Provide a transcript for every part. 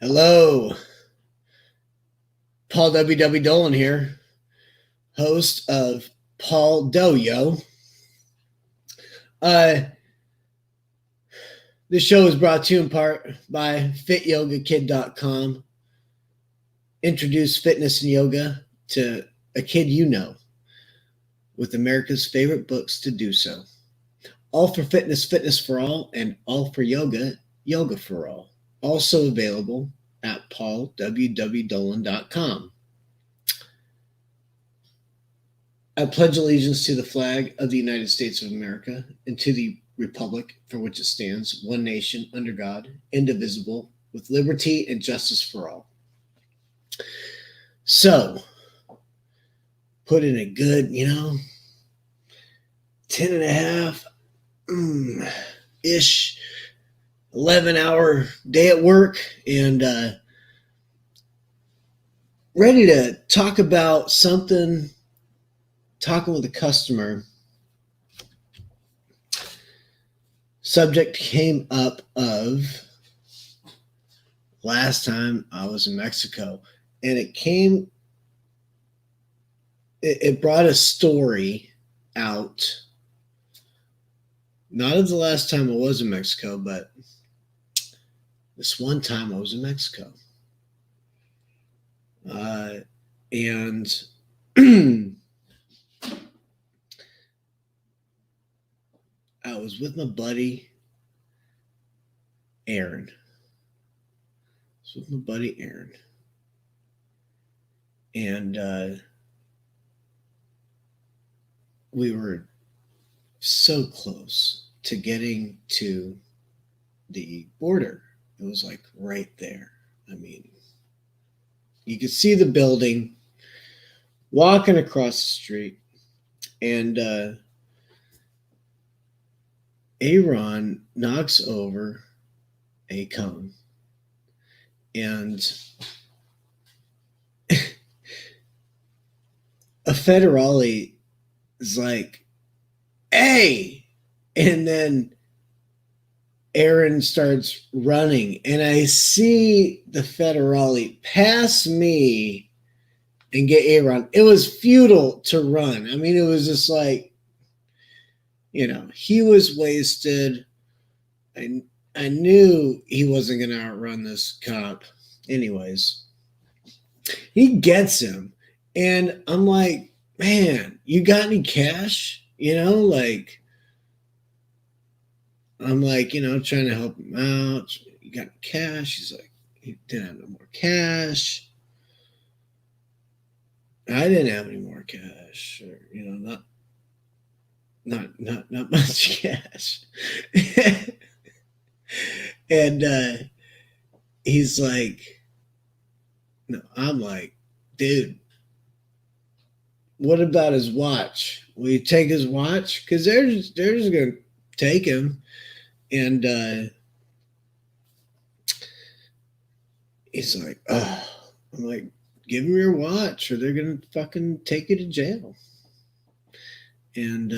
Hello, Paul W. Dolan here, host of Paul Doyo. Uh, this show is brought to you in part by FitYogaKid.com. Introduce fitness and yoga to a kid you know with America's favorite books to do so. All for fitness, fitness for all, and all for yoga, yoga for all. Also available at paulwwdolan.com. I pledge allegiance to the flag of the United States of America and to the republic for which it stands, one nation, under God, indivisible, with liberty and justice for all. So, put in a good, 10 and a half ish, 11-hour day at work and ready to talk about something, talking with a customer. Subject came up of last time I was in Mexico, and it brought a story out, not of the last time I was in Mexico, but this one time I was in Mexico. And I was with my buddy Aaron. And we were so close to getting to the border. It was like right there. I mean, you could see the building, walking across the street, and Aaron knocks over a cone, and a federale is like, "Hey!" And then Aaron starts running, and I see the federale pass me and get Aaron. It was futile to run. I mean, it was just like, he was wasted. I knew he wasn't going to outrun this cop. Anyways, he gets him, and I'm like, man, you got any cash? I'm like, trying to help him out. You got cash? He's like, he didn't have no more cash. I didn't have any more cash, or not much cash. And he's like, no, I'm like, dude, what about his watch? Will you take his watch? Because they're just gonna take him. And he's like, oh. I'm like, give him your watch or they're gonna fucking take you to jail. And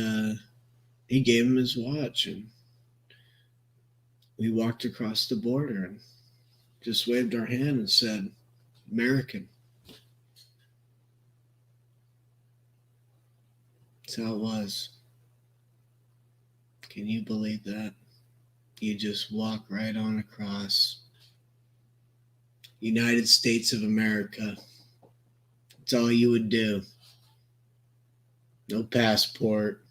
he gave him his watch, and we walked across the border and just waved our hand and said, American. That's how it was. Can you believe that? You just walk right on across. United States of America. That's all you would do. No passport.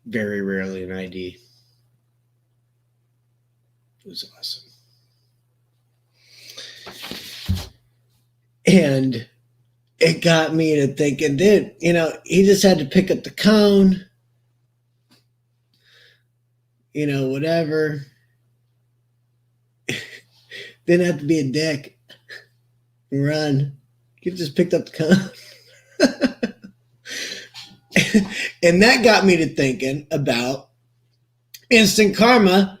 Very rarely an ID. It was awesome. And it got me to thinking, dude, he just had to pick up the cone. Whatever. Didn't have to be a dick and run. He just picked up the cone. And that got me to thinking about instant karma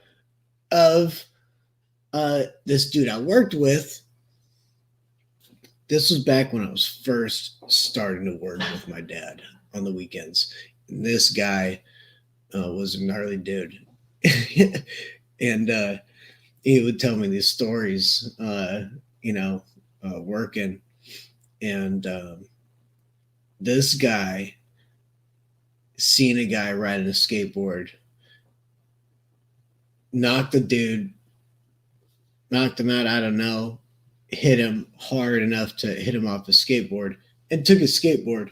of this dude I worked with. This was back when I was first starting to work with my dad on the weekends. And this guy was a gnarly dude. And he would tell me these stories, working. And this guy seen a guy riding a skateboard, knocked him out, I don't know, hit him hard enough to hit him off the skateboard, and took his skateboard.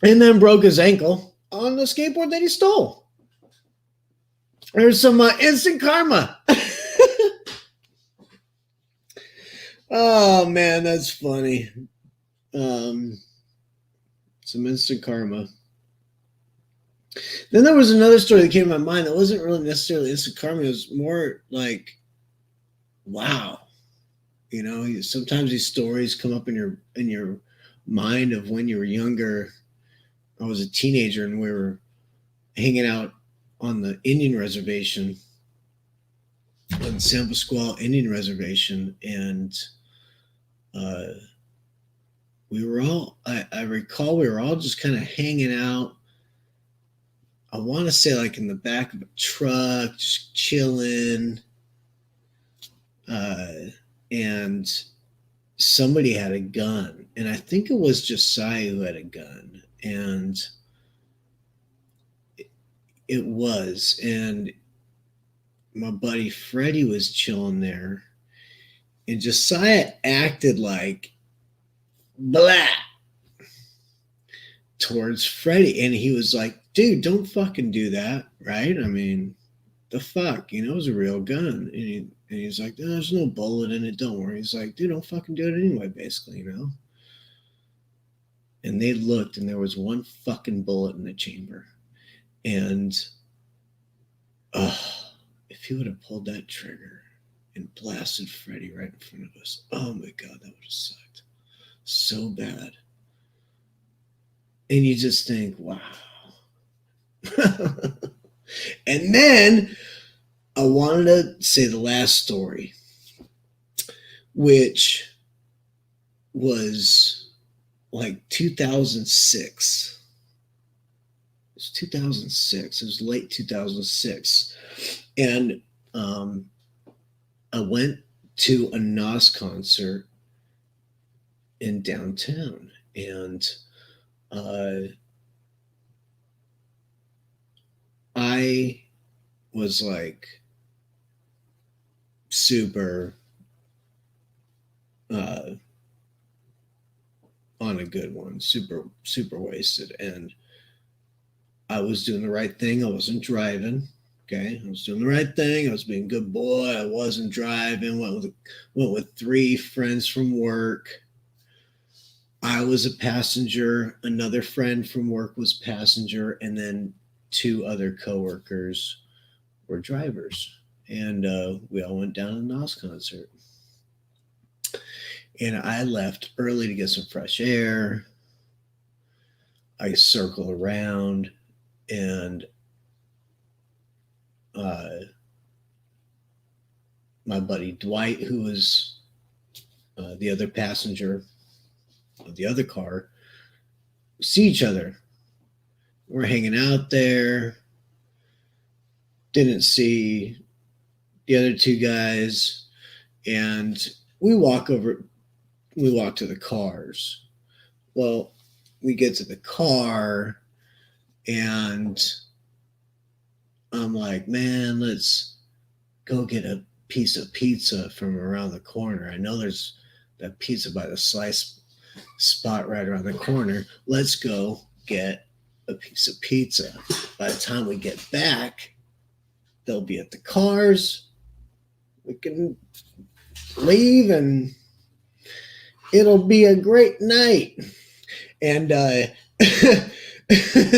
And then broke his ankle on the skateboard that he stole. There's some instant karma. Oh, man, that's funny. Some instant karma. Then there was another story that came to my mind that wasn't really necessarily instant karma. It was more like, wow. Sometimes these stories come up in your mind of when you were younger. I was a teenager and we were hanging out on the Indian reservation, on San Pasqual Indian Reservation, and we were all, I recall we were all just kind of hanging out. I want to say like in the back of a truck, just chilling. And somebody had a gun, and I think it was Josiah who had a gun, and it was, and my buddy Freddie was chilling there, and Josiah acted like blah towards Freddie, and he was like, dude, don't fucking do that, right? I mean, the fuck, it was a real gun. And he's like, there's no bullet in it, don't worry. He's like, dude, don't fucking do it anyway, basically, And they looked, and there was one fucking bullet in the chamber. And if he would have pulled that trigger and blasted Freddie right in front of us, oh my God, that would have sucked so bad. And you just think, wow. And then I wanted to say the last story, which was like 2006. It was 2006. It was late 2006. And I went to a Nas concert in downtown. And I was like super on a good one, super wasted, and I was doing the right thing. I wasn't driving. Okay, I was doing the right thing. I was being a good boy. I wasn't driving. Went with 3 friends from work. I was a passenger. Another friend from work was passenger, and then 2 other coworkers were drivers. And we all went down to the Nas concert. And I left early to get some fresh air. I circled around, and my buddy Dwight, who was the other passenger of the other car, see each other. We're hanging out there. Didn't see the other 2 guys, and we walk to the cars. Well, we get to the car, and I'm like, man, let's go get a piece of pizza from around the corner. I know there's that pizza by the slice spot right around the corner. Let's go get a piece of pizza. By the time we get back, they'll be at the cars. We can leave, and it'll be a great night. And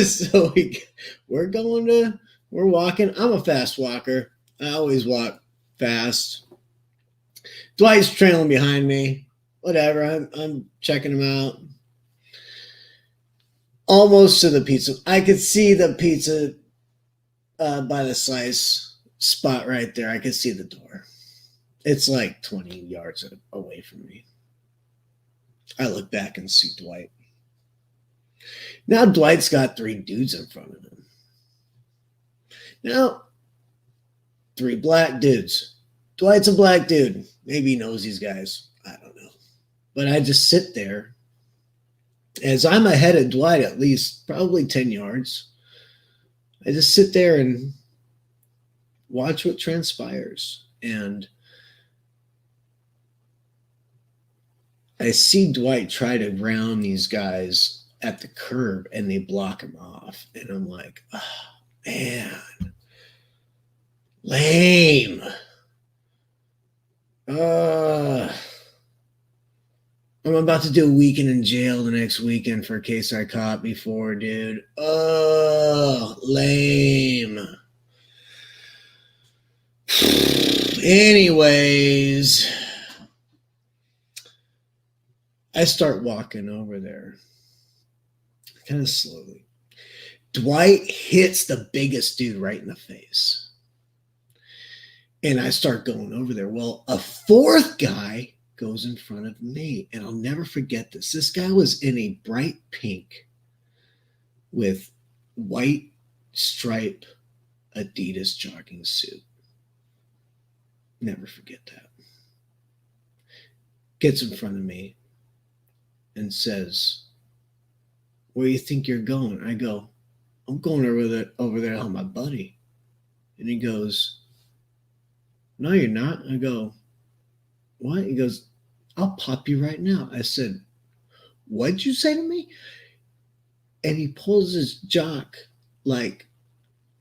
so we're walking. I'm a fast walker. I always walk fast. Dwight's trailing behind me. Whatever. I'm checking him out. Almost to the pizza. I could see the pizza by the slice spot right there. I could see the door. It's like 20 yards away from me. I look back and see Dwight. Now Dwight's got 3 dudes in front of him. Now, 3 black dudes. Dwight's a black dude. Maybe he knows these guys. I don't know. But I just sit there as I'm ahead of Dwight at least probably 10 yards. I just sit there and watch what transpires. And I see Dwight try to round these guys at the curb and they block him off. And I'm like, oh, man, lame. I'm about to do a weekend in jail the next weekend for a case I caught before, dude. Oh, lame. Anyways, I start walking over there kind of slowly. Dwight hits the biggest dude right in the face. And I start going over there. Well, a fourth guy goes in front of me. And I'll never forget this. This guy was in a bright pink with white stripe Adidas jogging suit. Never forget that. Gets in front of me and says, where do you think you're going? I go, I'm going over there to help my buddy. And he goes, no, you're not. I go, what? He goes, I'll pop you right now. I said, what'd you say to me? And he pulls his jock like,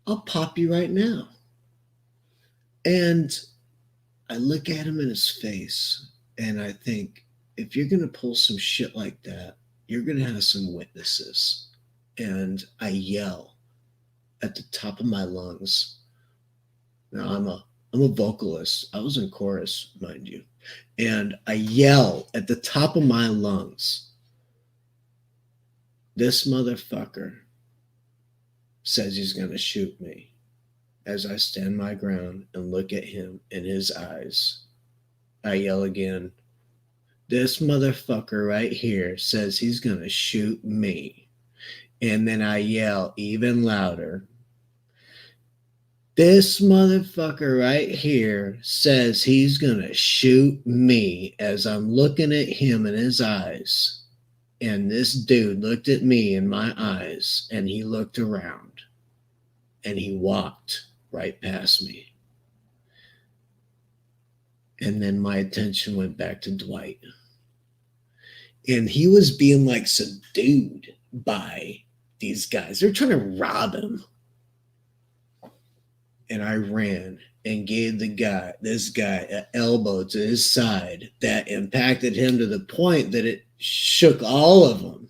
I'll pop you right now. And I look at him in his face and I think, if you're going to pull some shit like that, you're going to have some witnesses. And I yell at the top of my lungs. Now I'm a vocalist. I was in chorus, mind you. And I yell at the top of my lungs, this motherfucker says he's going to shoot me, as I stand my ground and look at him in his eyes. I yell again, this motherfucker right here says he's going to shoot me. And then I yell even louder, this motherfucker right here says he's going to shoot me, as I'm looking at him in his eyes. And this dude looked at me in my eyes and he looked around and he walked right past me. And then my attention went back to Dwight. And he was being like subdued by these guys. They're trying to rob him. And I ran and gave this guy an elbow to his side that impacted him to the point that it shook all of them.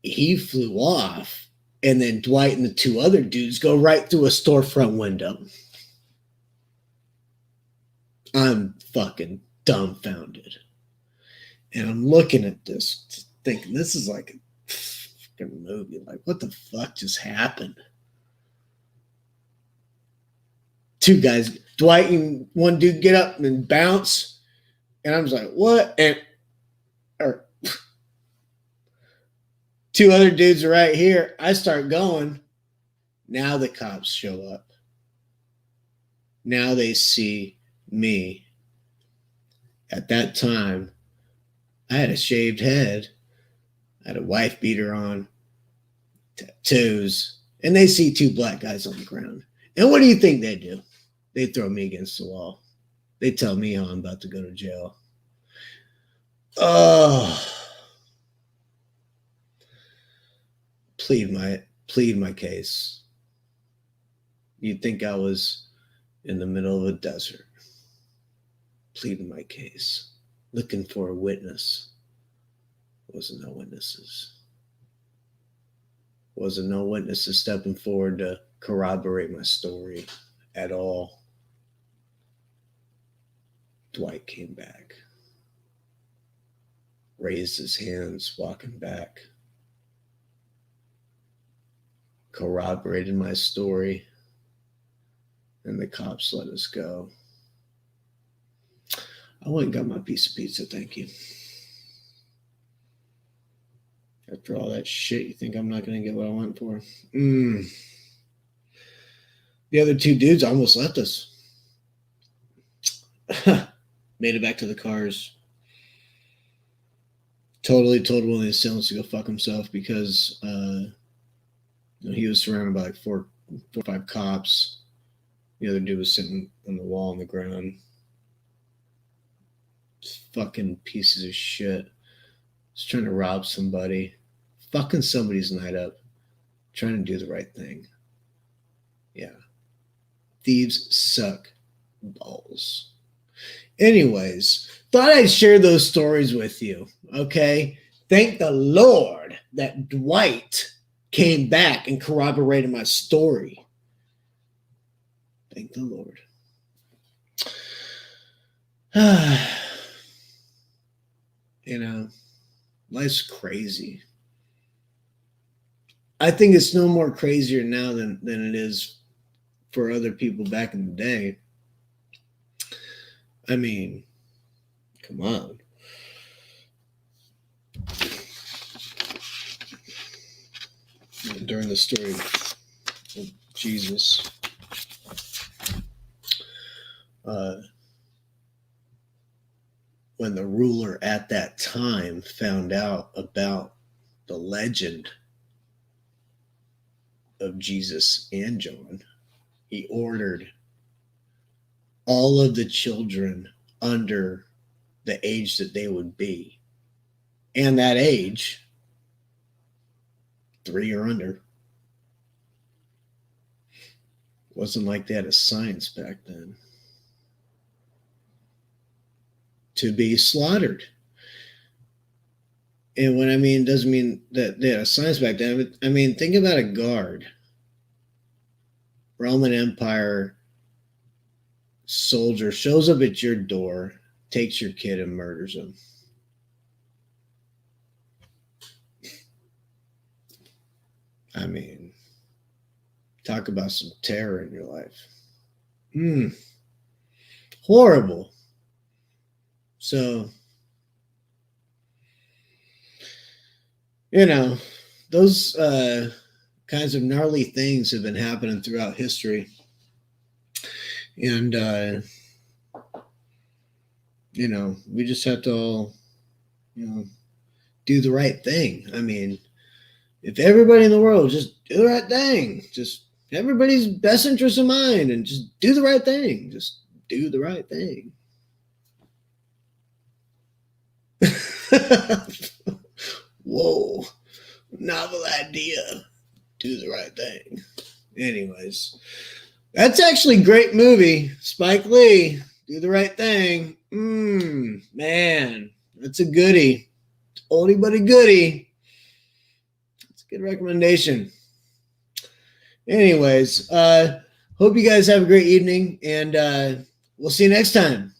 He flew off. And then Dwight and the 2 other dudes go right through a storefront window. I'm fucking dumbfounded. And I'm looking at this, thinking this is like a fucking movie. Like, what the fuck just happened? 2 guys, Dwight and one dude, get up and bounce. And I was like, what? And 2 other dudes are right here. I start going. Now the cops show up. Now they see me. At that time, I had a shaved head. I had a wife beater on, tattoos, and they see 2 black guys on the ground. And what do you think they do? They throw me against the wall. They tell me how I'm about to go to jail. Oh, plead my case. You'd think I was in the middle of a desert, pleading my case, looking for a witness. Wasn't no witnesses. Wasn't no witnesses stepping forward to corroborate my story at all. Dwight came back, raised his hands, walking back, corroborated my story, and the cops let us go. I went and got my piece of pizza, thank you. After all that shit, you think I'm not going to get what I want for? The other two dudes almost left us. Made it back to the cars. Totally told one of the assailants to go fuck himself because he was surrounded by like four or five cops. The other dude was sitting on the wall on the ground. Just fucking pieces of shit. Just trying to rob somebody. Fucking somebody's night up. Trying to do the right thing. Yeah. Thieves suck balls. Anyways, thought I'd share those stories with you. Okay. Thank the Lord that Dwight came back and corroborated my story. Thank the Lord. Life's crazy. I think it's no more crazier now than it is for other people back in the day. I mean, come on. During the story of Jesus, when the ruler at that time found out about the legend of Jesus and John, he ordered all of the children under the age that they would be, and that age, 3 or under. Wasn't like they had a science back then. To be slaughtered. And when I mean, doesn't mean that they had a science back then. I mean, think about a guard. Roman Empire soldier shows up at your door, takes your kid and murders him. I mean, talk about some terror in your life. Horrible. So, those kinds of gnarly things have been happening throughout history. And, we just have to all, do the right thing. I mean, if everybody in the world just do the right thing, just everybody's best interest in mind and just do the right thing, just do the right thing. Whoa, novel idea. Do the right thing. Anyways, that's actually a great movie. Spike Lee, Do the Right Thing. Man, that's a goodie. Oldie but a goodie. It's a good recommendation. Anyways, hope you guys have a great evening, and we'll see you next time.